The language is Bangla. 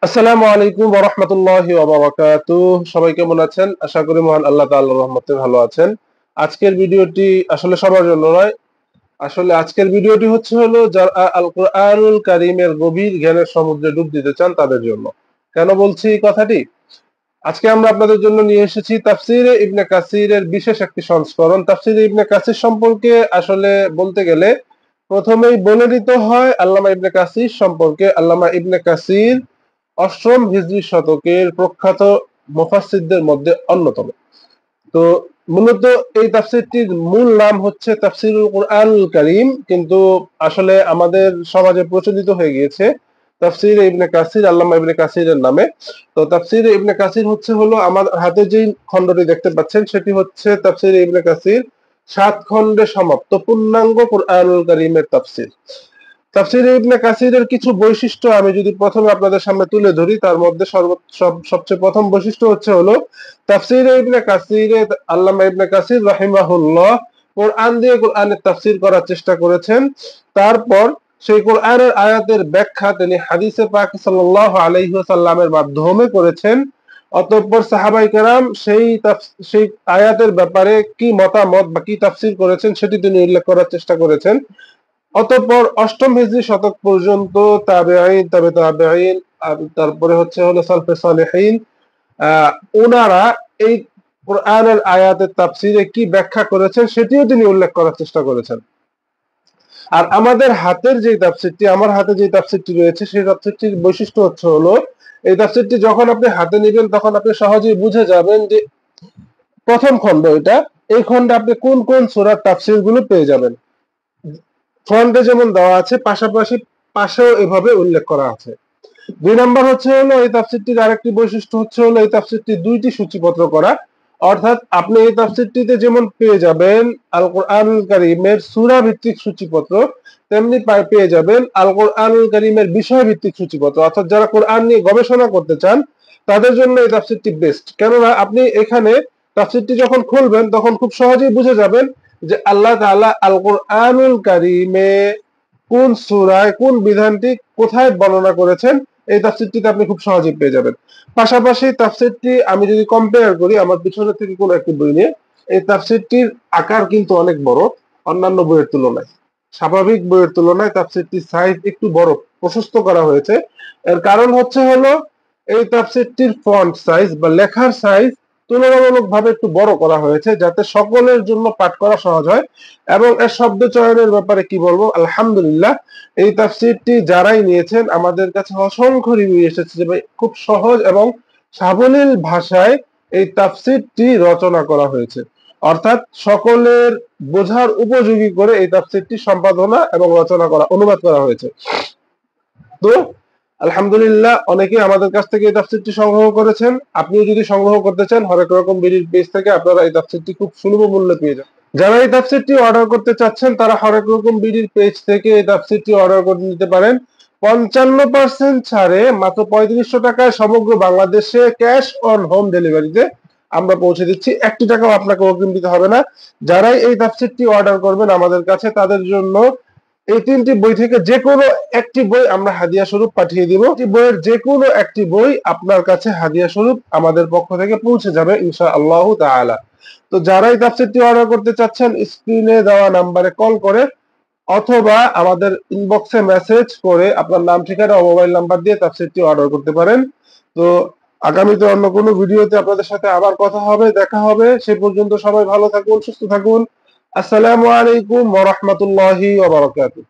আসসালামু আলাইকুম ওয়া রাহমাতুল্লাহি ওয়া বারাকাতুহু। সবাই কেমন আছেন? আশা করি মহান আল্লাহ তাআলার রহমতে ভালো আছেন। আজকের ভিডিওটি আসলে সবার জন্য নয়। আসলে আজকের ভিডিওটি হলো যারা আল কোরআনুল কারীমের গভীর জ্ঞানের সমুদ্রে ডুব দিতে চান তাদের জন্য। কেন বলছি এই কথাটি? আজকে আমরা আপনাদের জন্য নিয়ে এসেছি তাফসীরে ইবনে কাসিরের বিশেষ একটি সংস্করণ। তাফসীরে ইবনে কাসির সম্পর্কে আসলে বলতে গেলে প্রথমেই বলে নিতে হয় আল্লামা ইবনে কাসির সম্পর্কে। আল্লামা ইবনে কাসির অষ্টম হিজরি শতকের প্রখ্যাত মুফাসসিরদের মধ্যে অন্যতম। তো মূলত এই তাফসীরটির মূল নাম হচ্ছে তাফসীরুল কুরআনুল কারীম, কিন্তু আসলে আমাদের সমাজে প্রচলিত হয়ে গিয়েছে তাফসীরে ইবনে কাসির, আল্লামা ইবনে কাসিরের নামে। তো তাফসীরে ইবনে কাসির হলো আমার হাতে যেই খণ্ডটি দেখতে পাচ্ছেন সেটি হচ্ছে তাফসীরে ইবনে কাসির 7 খণ্ডে সমাপ্ত পূর্ণাঙ্গ কুরআনুল কারীমের তাফসীর। তাফসীরে ইবনে কাসিরের কিছু বৈশিষ্ট্য আমি যদি প্রথমে আপনাদের সামনে তুলে ধরি, তার মধ্যে সবচেয়ে প্রথম বৈশিষ্ট্য হলো তাফসীরে ইবনে কাসিরে আল্লামা ইবনে কাসির রাহিমাহুল্লাহ কোরআন দিয়ে কোরআনের তাফসীর করার চেষ্টা করেছেন। তারপর সেই কোরআনের আয়াতের ব্যাখ্যা তিনি হাদিসে পাক সাল্লাল্লাহু আলাইহি ওয়াসাল্লামের মাধ্যমে করেছেন। অতঃপর সাহাবায়ে কেরাম সেই আয়াতের ব্যাপারে কি মতামত বা কি তাফসীর করেছেন সেটি তিনি উল্লেখ করার চেষ্টা করেছেন। অতঃপর অষ্টম হিজরি শতক পর্যন্ত তাবেঈন, তাবেঈন, তারপরে হলো সালফে সালেহিন, ওনারা এই কোরআনের আয়াতের তাফসীরে কি ব্যাখ্যা করেছেন সেটিও তিনি উল্লেখ করার চেষ্টা করেছেন। আর আমাদের হাতের যে তাফসীরটি, আমার হাতে যে তাফসীরটি রয়েছে সেই তাফসীরটির বৈশিষ্ট্য হলো এই তাফসীরটি যখন আপনি হাতে নেবেন তখন আপনি সহজেই বুঝে যাবেন যে প্রথম খণ্ড এটা, এই খণ্ডে আপনি কোন কোন সূরার তাফসীর গুলো পেয়ে যাবেন। ফ্রন্টে যেমন দেওয়া আছে পাশাপাশি পাশেও এভাবে উল্লেখ করা আছে। 2 নম্বর হলো এই তাফসীরটির আরেকটি বৈশিষ্ট্য হলো এই তাফসীরটি 2টি সূচিপত্র করা। অর্থাৎ আপনি এই তাফসীরটিতে যেমন পেয়ে যাবেন আল কোরআনুল কারীমের সূরা ভিত্তিক সূচিপত্র, তেমনি পেয়ে যাবেন আল কোরআনুল কারীমের বিষয় ভিত্তিক সূচিপত্র। অর্থাৎ যারা কোরআন নিয়ে গবেষণা করতে চান তাদের জন্য এই তাফসীরটি বেস্ট। কেননা আপনি এখানে তাফসীরটি যখন খুলবেন তখন খুব সহজেই বুঝে যাবেন যে আল্লাহ তাআলা আল কোরআনুল কারীমে কোন সূরায় কোন বিধানটি কোথায় বর্ণনা করেছেন, এই তাফসীরটিতে আপনি খুব সহজেই পেয়ে যাবেন। পাশাপাশি তাফসীরটি আমি যদি কম্পেয়ার করি আমার পিছনে থেকে কোন একটি বই নিয়ে, এই তাফসীরটির আকার কিন্তু অনেক বড় অন্যান্য বইয়ের তুলনায়। স্বাভাবিক বইয়ের তুলনায় তাফসীরটির সাইজ একটু বড় প্রশস্ত করা হয়েছে। এর কারণ হলো এই তাফসীরটির ফন্ট সাইজ বা লেখার সাইজ তুলনামূলকভাবে একটু বড় করা হয়েছে যাতে সকলের জন্য পাঠ করা সহজ হয়। এবং এর শব্দ চয়নের ব্যাপারে কি বলবো, আলহামদুলিল্লাহ এই তাফসীরটি যারাই নিয়েছেন আমাদের কাছে অসংখ্য রিভিউ এসেছে যে ভাই খুব সহজ এবং সাবলীল ভাষায় এই তাফসীরটি রচনা করা হয়েছে। অর্থাৎ সকলের বোঝার উপযোগী করে এই তাফসীরটি সম্পাদনা এবং রচনা করা অনুবাদ করা হয়েছে। তো আলহামদুলিল্লাহ অনেকেই আমাদের কাছ থেকে এই তাফসীরটি সংগ্রহ করেছেন। আপনিও যদি সংগ্রহ করতে চান হরেক রকম বিডির পেজ থেকে আপনারা এই তাফসীরটি খুব সুলভ মূল্যে পেয়ে যাবেন। যারা এই তাফসীরটি অর্ডার করতে চাচ্ছেন তারা হরেক রকম বিডির পেজ থেকে এই তাফসীরটি অর্ডার করে নিতে পারেন 55% ছাড়ে মাত্র 3500 টাকায় সমগ্র বাংলাদেশে ক্যাশ অন হোম ডেলিভারিতে আমরা পৌঁছে দিচ্ছি। 1 টাকাও আপনাকে অগ্রিম দিতে হবে না। যারাই এই তাফসীরটি অর্ডার করবেন আমাদের কাছে তাদের জন্য এই 3টি বই থেকে যে কোনো একটি বই আমরা হাদিয়া স্বরূপ পাঠিয়ে দিব। এই বইয়ের যে কোনো একটি বই আপনার কাছে হাদিয়া স্বরূপ আমাদের পক্ষ থেকে পৌঁছে যাবে ইনশাআল্লাহ তাআলা। তো যারাই তাফসীরটি অর্ডার করতে চাচ্ছেন স্ক্রিনে দেওয়া নম্বরে কল করে অথবা আমাদের ইনবক্সে মেসেজ করে আপনার নাম ঠিকানা ও মোবাইল নাম্বার দিয়ে তাফসীরটি অর্ডার করতে পারেন। তো আগামীতে অন্য কোনো ভিডিওতে আপনাদের সাথে আবার কথা হবে, দেখা হবে। সে পর্যন্ত সবাই ভালো থাকুন, সুস্থ থাকুন। আসসালামু আলাইকুম ওয়া রাহমাতুল্লাহি ওয়া বারাকাতুহু।